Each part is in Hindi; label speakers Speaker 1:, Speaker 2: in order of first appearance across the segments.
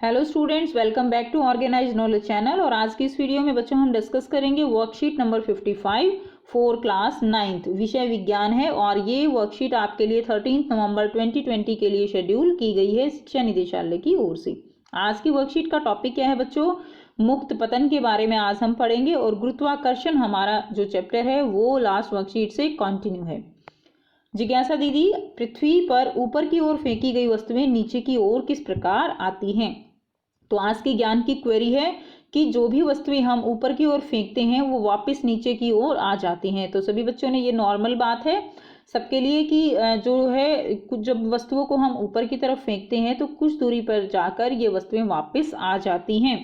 Speaker 1: Hello students, welcome back to organise knowledge channel. और आज की इस वीडियो में बच्चों हम डिस्कस करेंगे worksheet number 55 for class 9th। विषय विज्ञान है और ये वर्कशीट आपके लिए 13 नवंबर 2020 के लिए शेड्यूल की गई है शिक्षा निदेशालय की ओर से। आज की वर्कशीट का टॉपिक क्या है बच्चों? मुक्त पतन के बारे में आज हम पढ़ेंगे और गुरुत्वाकर्षण हमारा जो चैप्टर है वो लास्ट वर्कशीट से कंटिन्यू है। जिज्ञासा दीदी, पृथ्वी पर ऊपर की ओर फेंकी गई वस्तुएं नीचे की ओर किस प्रकार आती हैं? तो आज की ज्ञान की क्वेरी है कि जो भी वस्तुएं हम ऊपर की ओर फेंकते हैं वो वापस नीचे की ओर आ जाती हैं। तो सभी बच्चों ने, ये नॉर्मल बात है सबके लिए कि जो है कुछ जब वस्तुओं को हम ऊपर की तरफ फेंकते हैं तो कुछ दूरी पर जाकर ये वस्तुएं वापस आ जाती हैं।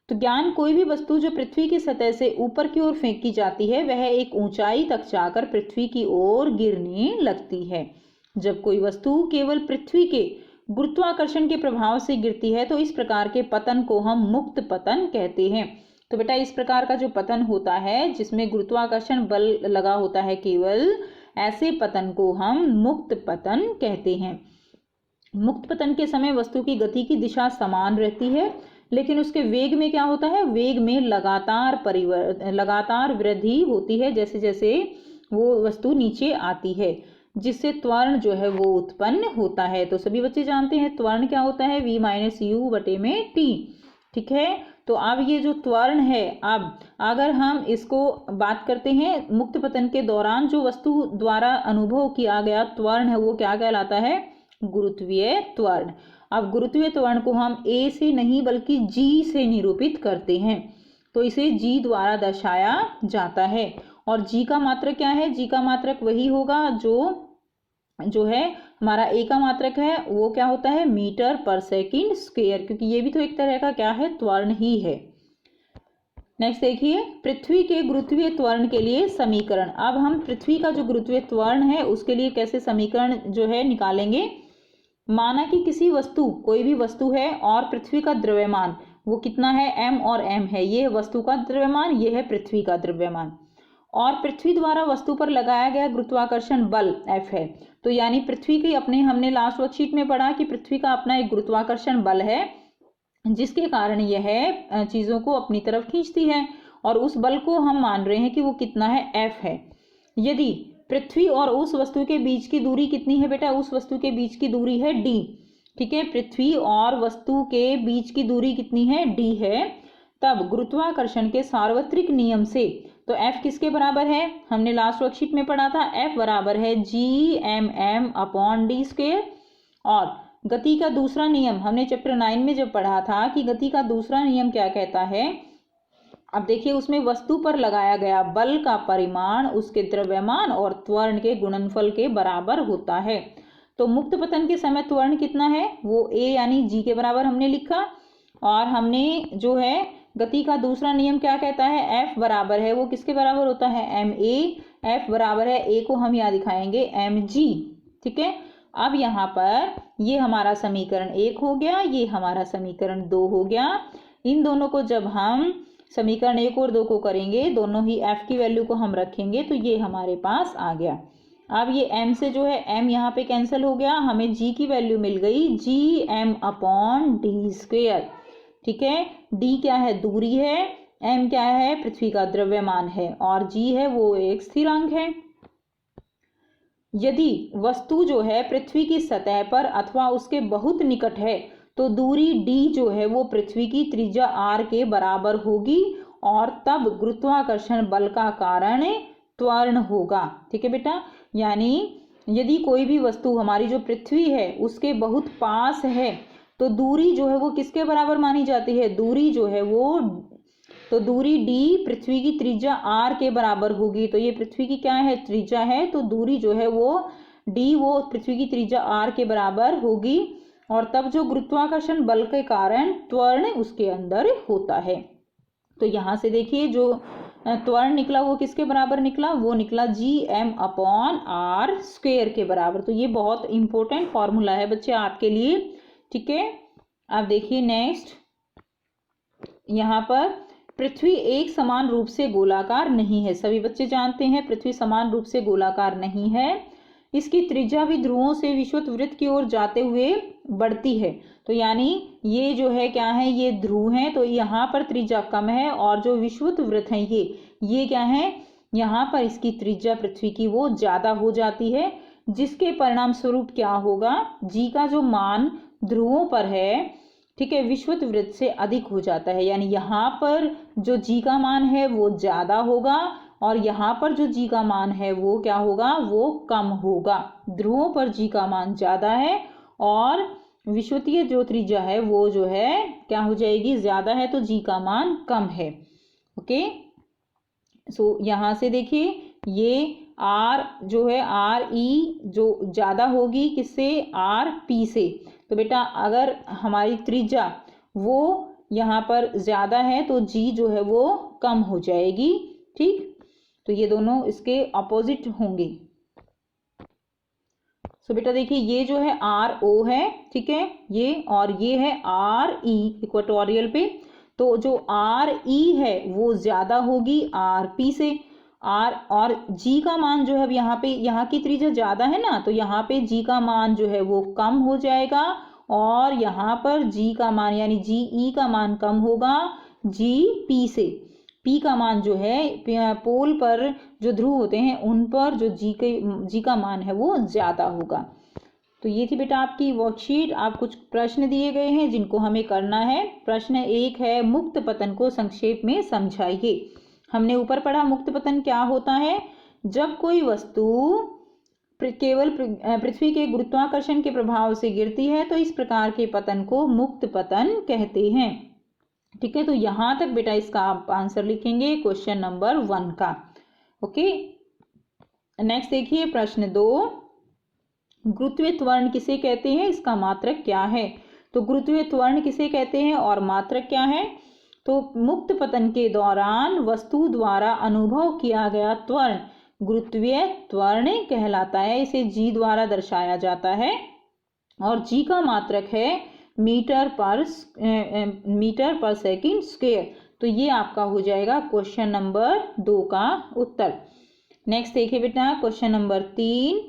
Speaker 1: तो ज्ञान, कोई भी वस्तु जो पृथ्वी की सतह से ऊपर की ओर फेंकी जाती है वह एक ऊंचाई तक जाकर पृथ्वी की ओर गिरने लगती है। जब कोई वस्तु केवल पृथ्वी के गुरुत्वाकर्षण के प्रभाव से गिरती है तो इस प्रकार के पतन को हम मुक्त पतन कहते हैं। तो बेटा, इस प्रकार का जो पतन होता है जिसमें गुरुत्वाकर्षण बल लगा होता है केवल, ऐसे पतन को हम मुक्त पतन कहते हैं। मुक्त पतन के समय वस्तु की गति की दिशा समान रहती है, लेकिन उसके वेग में क्या होता है? वेग में लगातार वृद्धि होती है जैसे जैसे वो वस्तु नीचे आती है, जिससे त्वरण जो है वो उत्पन्न होता है। तो सभी बच्चे जानते हैं त्वरण क्या होता है? v माइनस यू बटे में टी। ठीक है, तो अब ये जो त्वरण है, अब अगर हम इसको बात करते हैं, मुक्त पतन के दौरान जो वस्तु द्वारा अनुभव किया गया त्वरण है वो क्या कहलाता है? गुरुत्वीय त्वरण। अब गुरुत्वीय त्वरण को हम a से नहीं बल्कि g से निरूपित करते हैं, तो इसे g द्वारा दर्शाया जाता है। और g का मात्रक क्या है? g का मात्रक वही होगा जो है हमारा a का मात्रक है, वो क्या होता है? मीटर पर सेकंड स्क्वायर, क्योंकि ये भी तो एक तरह का क्या है? त्वरण ही है। नेक्स्ट देखिए, पृथ्वी के गुरुत्वीय त्वरण के लिए समीकरण। अब हम पृथ्वी का जो गुरुत्वीय त्वरण है उसके लिए कैसे समीकरण जो है निकालेंगे। माना कि किसी वस्तु, कोई भी वस्तु है और पृथ्वी का द्रव्यमान वो कितना है? m और m है। ये वस्तु का द्रव्यमान, ये है पृथ्वी का द्रव्यमान। और पृथ्वी द्वारा वस्तु पर लगाया गया गुरुत्वाकर्षण बल F है। तो यानी पृथ्वी की अपने, हमने लास्ट वर्कशीट में पढ़ा कि पृथ्वी का अपना एक गुरुत्वाकर्षण बल है जिसके कारण यह चीजों को अपनी तरफ खींचती है, और उस बल को हम मान रहे हैं कि वो कितना है? F है। यदि पृथ्वी और उस वस्तु के बीच की दूरी कितनी है बेटा? उस वस्तु के बीच की दूरी है d। ठीक है, पृथ्वी और वस्तु के बीच की दूरी कितनी है? d है। तब गुरुत्वाकर्षण के सार्वत्रिक नियम से तो F किसके बराबर है? हमने लास्ट वर्कशीट में पढ़ा था, F बराबर है g अपॉन डी स्क्वायर। और गति का दूसरा नियम हमने चैप्टर 9 में जब पढ़ा था कि गति का दूसरा नियम क्या कहता है। अब देखिए, उसमें वस्तु पर लगाया गया बल का परिमाण उसके द्रव्यमान और त्वरण के गुणनफल के बराबर होता है। तो मुक्त पतन के समय त्वरण कितना है? वो a यानी g के बराबर हमने लिखा। और हमने जो है गति का दूसरा नियम क्या कहता है? F बराबर है, वो किसके बराबर होता है? ma। F बराबर है, a को हम यहाँ दिखाएंगे mg। ठीक है, अब यहाँ पर ये हमारा समीकरण 1 हो गया, ये हमारा समीकरण 2 हो गया। इन दोनों को जब हम समीकरण 1 और 2 को करेंगे, दोनों ही f की वैल्यू को हम रखेंगे तो ये हमारे पास आ गया। अब ये m से जो है m यहाँ पे कैंसिल हो गया, हमें g की वैल्यू मिल गई gm अपॉन डी स्क्वायर। ठीक है, d क्या है? दूरी है, m क्या है? पृथ्वी का द्रव्यमान है, और g है वो एक स्थिरांक है। यदि वस्तु जो है पृथ्वी की सतह पर अथवा उसके बहुत निकट है तो दूरी d जो है वो पृथ्वी की त्रिज्या r के बराबर होगी, और तब गुरुत्वाकर्षण बल का कारण त्वरण होगा। ठीक है बेटा, यानी यदि कोई भी वस्तु हमारी जो पृथ्वी है उसके बहुत पास है तो दूरी जो है वो किसके बराबर मानी जाती है? दूरी जो है वो, तो दूरी d पृथ्वी की त्रिज्या r के बराबर होगी। तो ये पृथ्वी की क्या है? त्रिज्या है। तो दूरी जो है वो d वो पृथ्वी की त्रिज्या r के बराबर होगी, और तब जो गुरुत्वाकर्षण बल के कारण त्वरण उसके अंदर होता है। तो यहाँ से देखिए, जो त्वरण निकला वो किसके बराबर निकला? वो निकला gm अपॉन r स्क्वायर के बराबर। तो ये बहुत इंपॉर्टेंट फॉर्मूला है बच्चे आपके लिए। ठीक है, अब देखिए नेक्स्ट, यहाँ पर पृथ्वी एक समान रूप से गोलाकार नहीं है। सभी बच्चे जानते हैं पृथ्वी समान रूप से गोलाकार नहीं है। इसकी त्रिज्या भी ध्रुवों से विषुवत वृत्त की ओर जाते हुए बढ़ती है। तो यानी ये जो है क्या है, ये ध्रुव है, तो यहाँ पर त्रिज्या कम है, और जो विषुवत वृत्त है ये क्या है, यहाँ पर इसकी त्रिज्या पृथ्वी की वो ज्यादा हो जाती है, जिसके परिणाम स्वरूप क्या होगा, जी का जो मान ध्रुवों पर है, ठीक है, विषुवत वृत्त से अधिक हो जाता है। यानी यहाँ पर जो जी का मान है वो ज्यादा होगा, और यहाँ पर जो जी का मान है वो क्या होगा, वो कम होगा। ध्रुवों पर जी का मान ज्यादा है और विषुवतीय जो त्रिज्या है वो जो है क्या हो जाएगी, ज्यादा है, तो जी का मान कम है। ओके, सो यहाँ से देखिए ये आर जो है, आर ई जो ज्यादा होगी किससे, आर पी से। तो बेटा अगर हमारी त्रिज्या वो यहाँ पर ज्यादा है तो जी जो है वो कम हो जाएगी। ठीक, तो ये दोनों इसके अपोजिट होंगे। सो बेटा देखिए ये जो है आर ओ है, ठीक है, ये, और ये है आर ई इक्वेटोरियल पे। तो जो आर ई है वो ज्यादा होगी आर पी से। आर और जी का मान जो है, अब यहाँ पे यहाँ की त्रिज्या ज्यादा है ना, तो यहाँ पे जी का मान जो है वो कम हो जाएगा, और यहाँ पर जी का मान यानी जी ई का मान कम होगा जी पी से। पी का मान जो है पोल पर जो ध्रुव होते हैं उन पर जो जी का मान है वो ज्यादा होगा। तो ये थी बेटा आपकी वर्कशीट। आप कुछ प्रश्न दिए गए हैं जिनको हमें करना है। प्रश्न 1 है, मुक्त पतन को संक्षेप में समझाइए। हमने ऊपर पढ़ा मुक्त पतन क्या होता है, जब कोई वस्तु केवल पृथ्वी के गुरुत्वाकर्षण के प्रभाव से गिरती है तो इस प्रकार के पतन को मुक्त पतन कहते हैं। ठीक है, तो यहां तक बेटा इसका आप आंसर लिखेंगे क्वेश्चन नंबर 1 का। ओके, नेक्स्ट देखिए प्रश्न 2, गुरुत्वीय त्वरण किसे कहते हैं, इसका मात्रक क्या है। तो गुरुत्वीय त्वरण किसे कहते हैं और मात्रक क्या है। तो मुक्त पतन के दौरान वस्तु द्वारा अनुभव किया गया त्वरण गुरुत्वीय त्वरण कहलाता है। इसे जी द्वारा दर्शाया जाता है, और जी का मात्रक है मीटर पर सेकंड स्क्वायर। तो ये आपका हो जाएगा क्वेश्चन नंबर 2 का उत्तर। नेक्स्ट देखिए बेटा क्वेश्चन नंबर 3,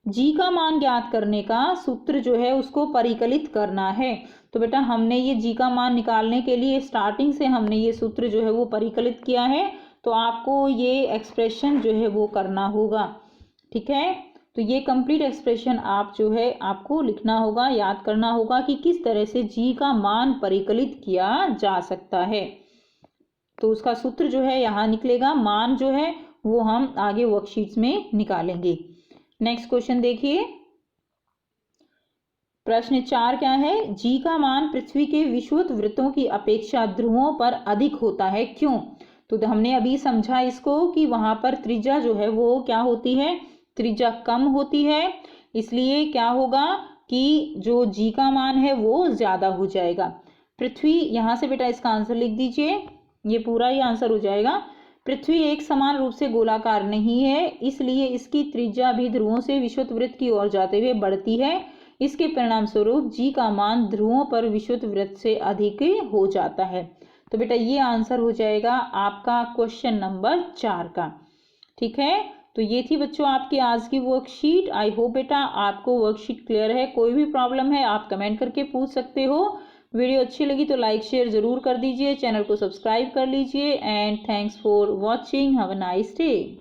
Speaker 1: जी का मान ज्ञात करने का सूत्र जो है उसको परिकलित करना है। तो बेटा हमने ये जी का मान निकालने के लिए स्टार्टिंग से हमने ये सूत्र जो है वो परिकलित किया है, तो आपको ये एक्सप्रेशन जो है वो करना होगा। ठीक है, तो ये कंप्लीट एक्सप्रेशन आप जो है आपको लिखना होगा, याद करना होगा कि किस तरह से जी का मान परिकलित किया जा सकता है। तो उसका सूत्र जो है यहाँ निकलेगा, मान जो है वो हम आगे वर्कशीट्स में निकालेंगे। नेक्स्ट क्वेश्चन देखिए, प्रश्न 4 क्या है, जी का मान पृथ्वी के विषुवत वृत्तों की अपेक्षा ध्रुवों पर अधिक होता है, क्यों। तो हमने अभी समझा इसको कि वहां पर त्रिज्या जो है वो क्या होती है, त्रिज्या कम होती है, इसलिए क्या होगा कि जो जी का मान है वो ज्यादा हो जाएगा। पृथ्वी, यहां से बेटा इसका आंसर लिख दीजिए, ये पूरा ही आंसर हो जाएगा। पृथ्वी एक समान रूप से गोलाकार नहीं है, इसलिए इसकी त्रिज्या भी ध्रुवों से विषुवत वृत्त की ओर जाते हुए बढ़ती है। इसके परिणाम स्वरूप जी का मान ध्रुवों पर विषुवत वृत्त से अधिक हो जाता है। तो बेटा ये आंसर हो जाएगा आपका क्वेश्चन नंबर 4 का। ठीक है, तो ये थी बच्चों आपकी आज की वर्कशीट। आई होप बेटा आपको वर्कशीट क्लियर है। कोई भी प्रॉब्लम है आप कमेंट करके पूछ सकते हो। वीडियो अच्छी लगी तो लाइक शेयर जरूर कर दीजिए, चैनल को सब्सक्राइब कर लीजिए, and thanks for watching. Have a nice day.